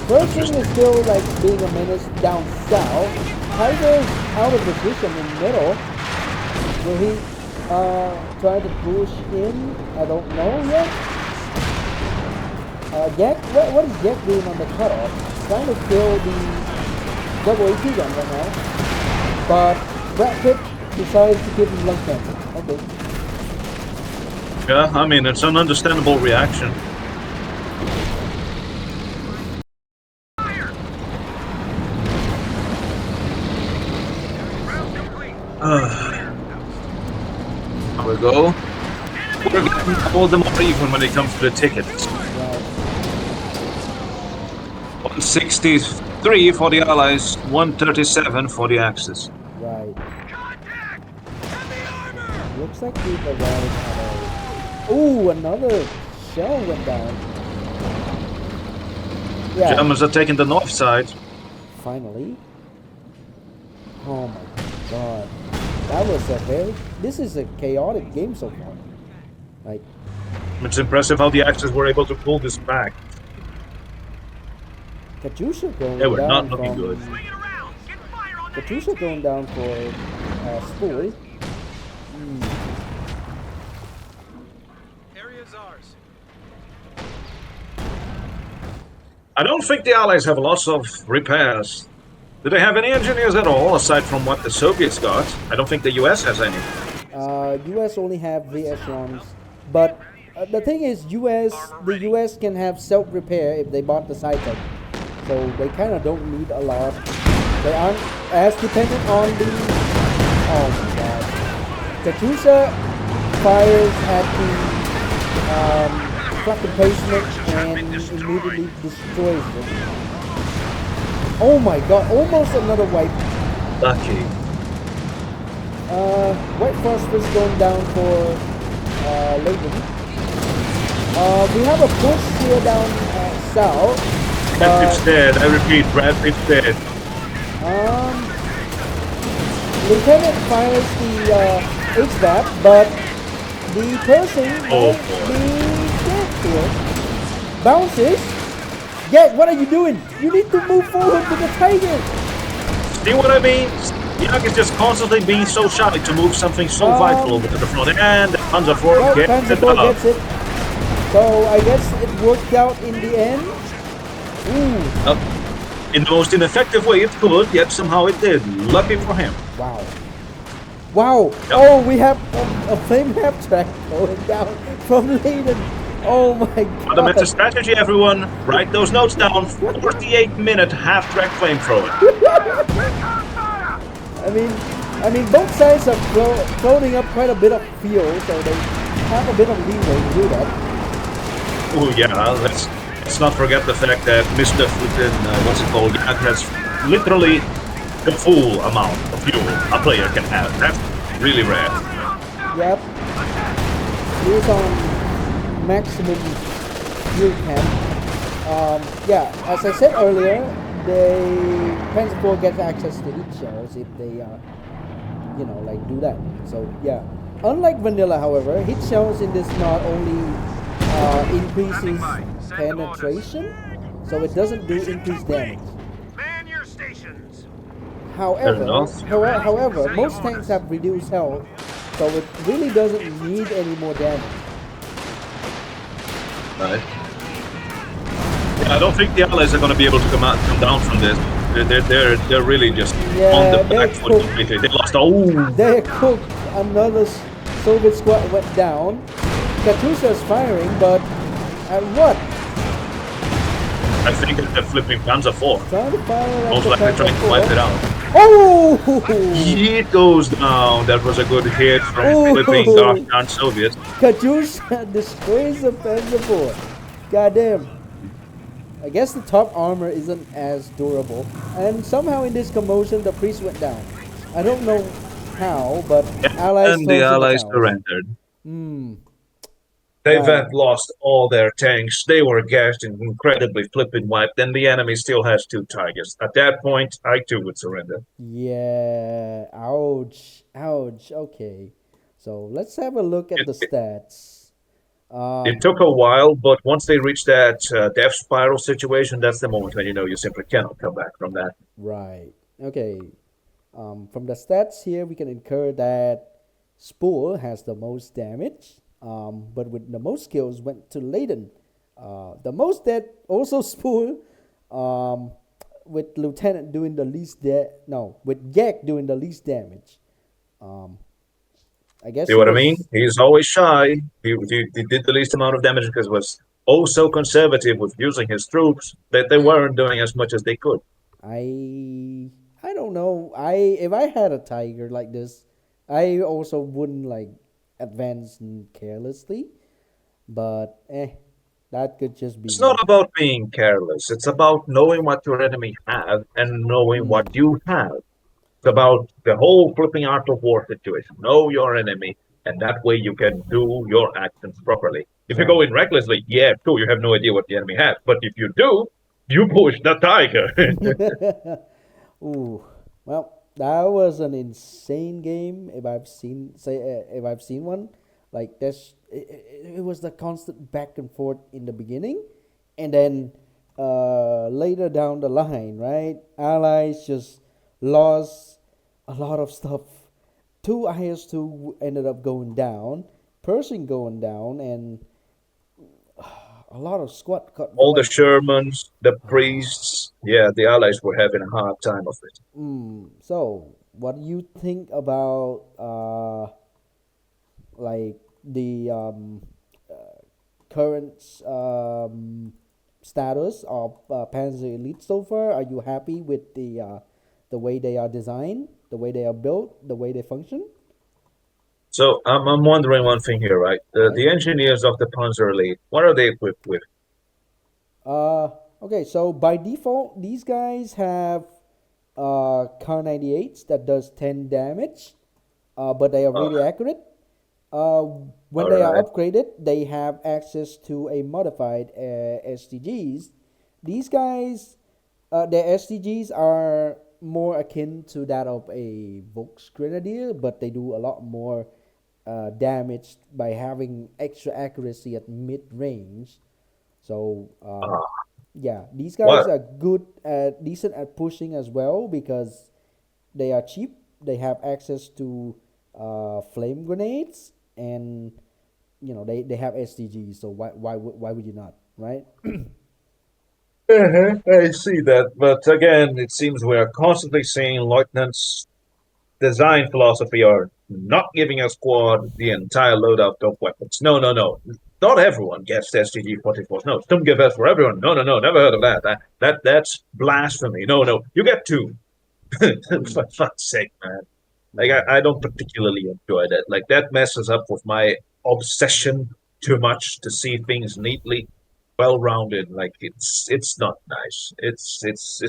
First thing is still like being a menace down south. Tiger's out of position in the middle. Will he try to push in? I don't know yet. Jack, what is Jack doing on the cutoff? Trying to kill the double AT gun right now. But Brad Pitt decides to give him lung cancer. Okay. Yeah, I mean, it's an understandable reaction. Here we go. We're getting all the more even when it comes to the tickets. Right. 163 for the Allies, 137 for the Axis. Right. Looks like we've arrived at a... Ooh, another shell went down. Yeah. Germans are taking the north side. Finally. Oh my god. That was a very... This is a chaotic game so far. Like... It's impressive how the Axis were able to pull this back. Katyusha going They were down not looking from... good. Katyusha going down for Szpul. Area's ours. I don't think the Allies have lots of repairs. Do they have any engineers at all, aside from what the Soviets got? I don't think the US has any. US only have the echelons, but the thing is, the US can have self-repair if they bought the Cytec, so they kind of don't need a lot. They aren't as dependent on the... Oh my god. Katyusha fires at the flak emplacement and immediately destroys it. Oh my god, almost another wipe. Lucky. White Phosphorus going down for Leidan. We have a push here down south. Brad Pitt's dead. I repeat, Brad Pitt's dead. Lieutenant fires the HVAC, but the person might be dead here. Bounces. Yeah, what are you doing? You need to move forward with the Tiger. See what I mean? Yak is just constantly being so shy to move something so vital over to the front, and the Panzer IV Well, gets Panzer it IV up. gets it. So I guess it worked out in the end. Ooh. In the most ineffective way it could, yet somehow it did. Lucky for him. Wow. Wow. Yep. Oh, we have a flame half track going down from Leidan. Oh my god. Fundamental strategy, everyone. Write those notes down. 48-minute half-track flamethrower. I mean, both sides are floating up quite a bit of fuel, so they have a bit of leeway to do that. Oh yeah, let's not forget the fact that Mr. Flippin, Yak has literally the full amount of fuel a player can have. That's really rare. Yep. He's on maximum fuel camp. Yeah, as I said earlier, Panzer IV gets access to heat shells if they, like do that. So yeah, unlike vanilla, however, heat shells in this not only increases penetration, so it doesn't do increased damage. Man your stations. However, enough. however, most tanks have reduced health, so it really doesn't need any more damage. Right. Yeah, I don't think the Allies are going to be able to come down from this. They're really just on the back foot completely. They lost. Oh, They're cooked. Another Soviet squad went down. Katyusha's firing, but at what? I think it's the flipping Panzer IV. Trying to fire at Most the likely Panzer trying to IV. wipe it out. Oh! It goes down. That was a good hit from Ooh. flipping dark Soviet. Katyusha destroys the Panzer IV. Goddamn. I guess the top armor isn't as durable. And somehow in this commotion, the priest went down. I don't know how, but allies And the throws in the Allies towels. surrendered. Hmm. They've Right. had lost all their tanks. They were gashed and incredibly flippin' wiped. And the enemy still has 2 Tigers. At that point, I too would surrender. Yeah. Ouch. Ouch. Okay. So let's have a look at It, the it, stats. it Um. took a while, but once they reach that death spiral situation, that's the moment when you know you simply cannot come back from that. Right. Okay. From the stats here, we can infer that Szpul has the most damage, but with the most kills went to Leidan. The most dead also Szpul, um, with Lieutenant doing the least no, with Gek doing the least damage. Um, I guess See he what I mean? was. He's always shy. He did the least amount of damage because he was oh so conservative with using his troops that they weren't doing as much as they could. I don't know. If I had a tiger like this, I also wouldn't like advance carelessly. But that could just be It's me. not about being careless. It's about knowing what your enemy have and knowing what Mm, you have. It's about the whole flipping art of war situation. Know your enemy, and that way you can do your actions properly. If you go right. in recklessly, yeah, true, you have no idea what the enemy has. But if you do, you push the tiger. Ooh, well, that was an insane game. If I've seen one, like this, it was the constant back and forth in the beginning, and then later down the line, right? Allies just lost a lot of stuff. Two IS-2 ended up going down, Pershing going down, and a lot of squad cut All the like. Shermans, the priests, yeah, the allies were having a hard time of it. So, what do you think about like the current status of Panzer Elite so far? Are you happy with the way they are designed, the way they are built, the way they function? So I'm wondering one thing here, right? Right. The engineers of the Panzer Elite, what are they equipped with? Uh, okay. So by default, these guys have Car 98s that does 10 damage, but they are Uh, really accurate. Uh, when all they are right. upgraded, they have access to a modified STGs. These guys, their STGs are more akin to that of a Volks Grenadier, but they do a lot more damage by having extra accuracy at mid range. So Uh, yeah, these guys what? are good at decent at pushing as well because they are cheap. They have access to flame grenades, and they have SDGs. So why would you not, right? I see that, but again, it seems we are constantly seeing lieutenants' design philosophy are not giving a squad the entire loadout of weapons. No, no, no. Not everyone gets STG 44s. No, don't give us for everyone. No, no, no. Never heard of that. That's blasphemy. No, no. You get two. For Mm, fuck's sake, man. Like right. I don't particularly enjoy that. Like that messes up with my obsession too much to see things neatly, well rounded. Like it's not nice. It's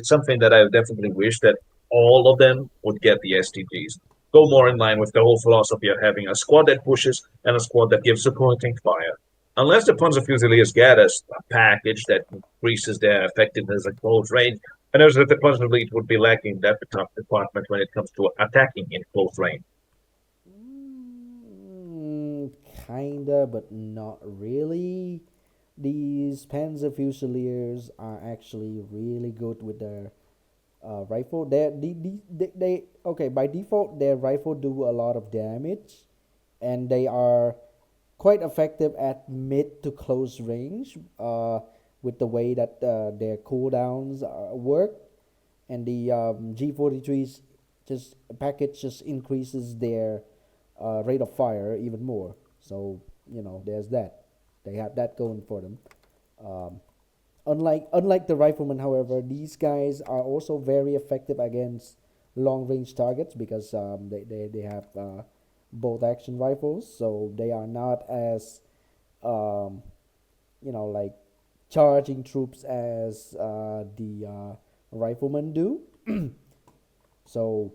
something that I definitely wish that all of them would get the STGs. Go more in line with the whole philosophy of having a squad that pushes and a squad that gives supporting fire. Unless the Panzer Fusiliers get us a package that increases their effectiveness at close range, I know that the Panzer Elite would be lacking that department when it comes to attacking in close range. Mm, kinda, but not really. These Panzer Fusiliers are actually really good with their rifle. They okay by default their rifle do a lot of damage, and they are quite effective at mid to close range. With the way that their cooldowns work, and the G43s just package just increases their rate of fire even more. So there's that. They have that going for them. Um, unlike the riflemen, however, these guys are also very effective against long range targets because they have both action rifles, so they are not as um, like charging troops as the riflemen do. So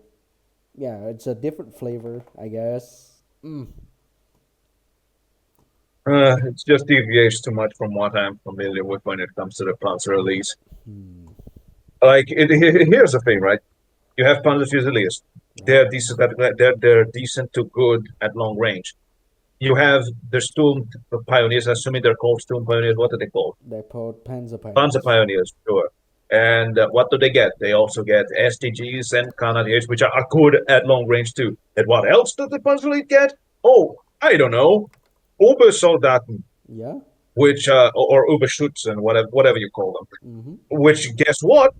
yeah, it's a different flavor, I guess. It just deviates too much from what I'm familiar with when it comes to the Panzer release. Like, here's the thing, right? You have Panzer Fusiliers. They're decent. They're decent to good at long range. You have the Storm Pioneers. Assuming they're called Storm Pioneers. What are they called? They're called Panzer Panzer Pioneers. Pioneers, sure. And what do they get? They also get STGs and Canadiers, which are good at long range too. And what else did the Panzer Elite get? Oh, I don't know. Obersoldaten, Yeah. which or Oberschützen, whatever you call them. Mm-hmm. Which, guess what?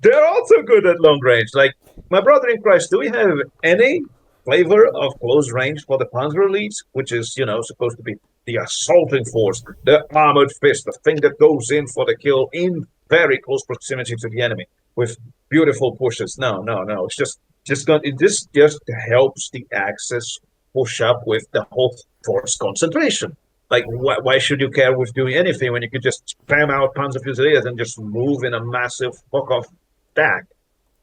They're also good at long range. Like, my brother in Christ, do we have any flavor of close range for the Panzer Elites, which is, supposed to be the assaulting force, the armored fist, the thing that goes in for the kill in very close proximity to the enemy with beautiful pushes? No, no, no. This just helps the Axis push up with the whole force concentration. Like, why should you care with doing anything when you could just spam out Panzer Fusiliers and just move in a massive fuck-off stack?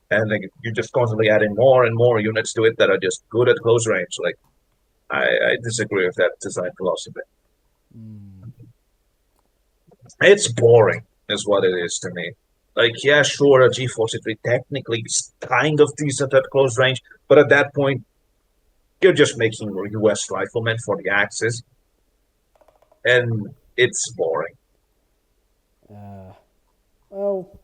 And like, you're just constantly adding more and more units to it that are just good at close range. Like, I disagree with that design philosophy. It's boring, is what it is to me. Like, yeah, sure, a G43 technically is kind of decent at close range, but at that point, you're just making US riflemen for the Axis, and it's boring. Well,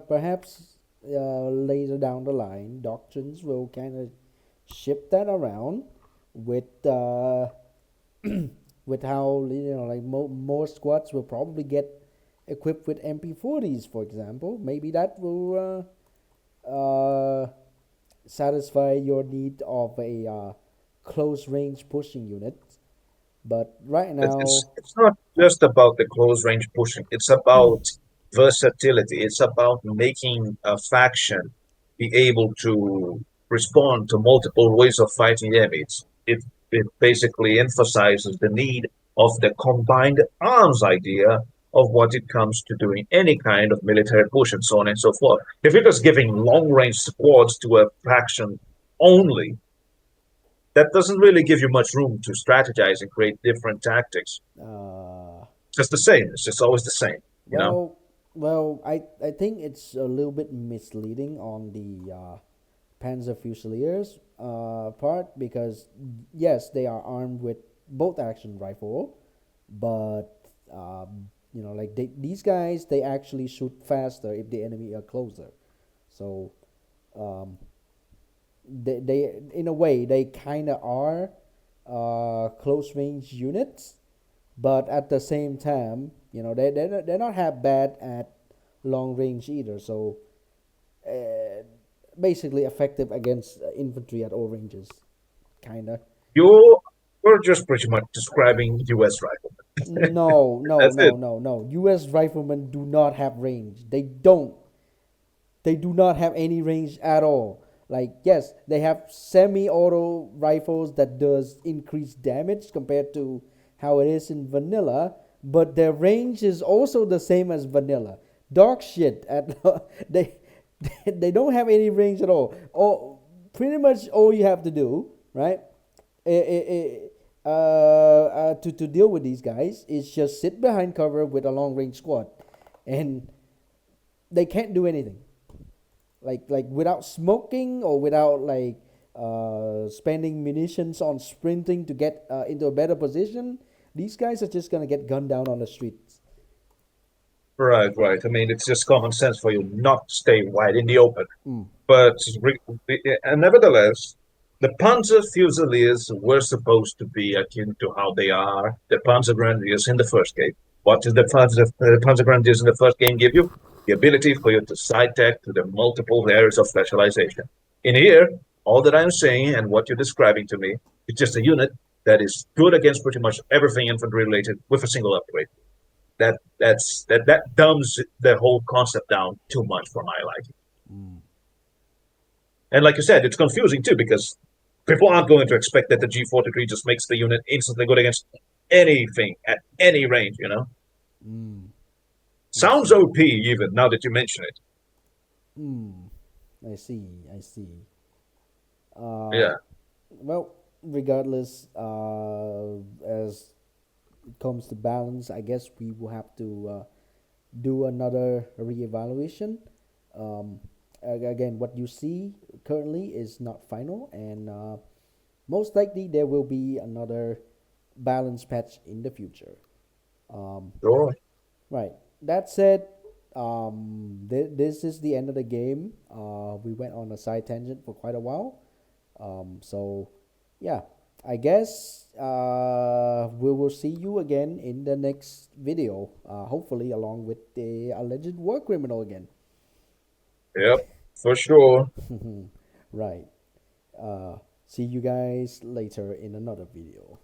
perhaps later down the line, doctrines will kind of shift that around with with how like more squads will probably get equipped with MP40s, for example. Maybe that will satisfy your need of a close range pushing unit. But right It's, now, it's, it's not just about the close range pushing. It's about versatility. It's about making a faction be able to respond to multiple ways of fighting the enemy. It basically emphasizes the need of the combined arms idea of what it comes to doing any kind of military push and so on and so forth. If you're just giving long range squads to a faction only, that doesn't really give you much room to strategize and create different tactics. uh, Just the same. It's just always the same, you know? well, I think it's a little bit misleading on the Panzer Fusiliers part because yes, they are armed with bolt action rifle, but like these guys they actually shoot faster if the enemy are closer, so they in a way they kind of are close range units, but at the same time, they're not half bad at long range either. So basically effective against infantry at all ranges, kinda. You were just pretty much describing US riflemen. No, no, That's it. no, no, no. U.S. riflemen do not have range. They don't. They do not have any range at all. Like yes, they have semi-auto rifles that does increase damage compared to how it is in vanilla, but their range is also the same as vanilla. Dog shit. At they they don't have any range at all. Or pretty much all you have to do, right? To deal with these guys is just sit behind cover with a long range squad, and they can't do anything. Like without smoking or without like spending munitions on sprinting to get into a better position, these guys are just gonna get gunned down on the streets. Right, right. I mean, it's just common sense for you not to stay wide in the open. But nevertheless, the Panzer Fusiliers were supposed to be akin to how they are the Panzer Grenadiers in the first game. What did the Panzer Grenadiers in the first game give you? The ability for you to side tech to the multiple areas of specialization. In here, all that I'm saying and what you're describing to me is just a unit that is good against pretty much everything infantry related with a single upgrade. That dumbs the whole concept down too much for my liking. And like you said, it's confusing too because people aren't going to expect that the G43 just makes the unit instantly good against anything at any range, you know? I Sounds see. OP even now that you mention it. I see. I see. Uh, Yeah. well, regardless, as it comes to balance, I guess we will have to do another reevaluation. Um, Again, what you see currently is not final, and most likely there will be another balance patch in the future. Um, Sure. right. That said, this is the end of the game. We went on a side tangent for quite a while. So, yeah, I guess we will see you again in the next video, hopefully, along with the alleged war criminal again. Yep. For sure. Right. See you guys later in another video.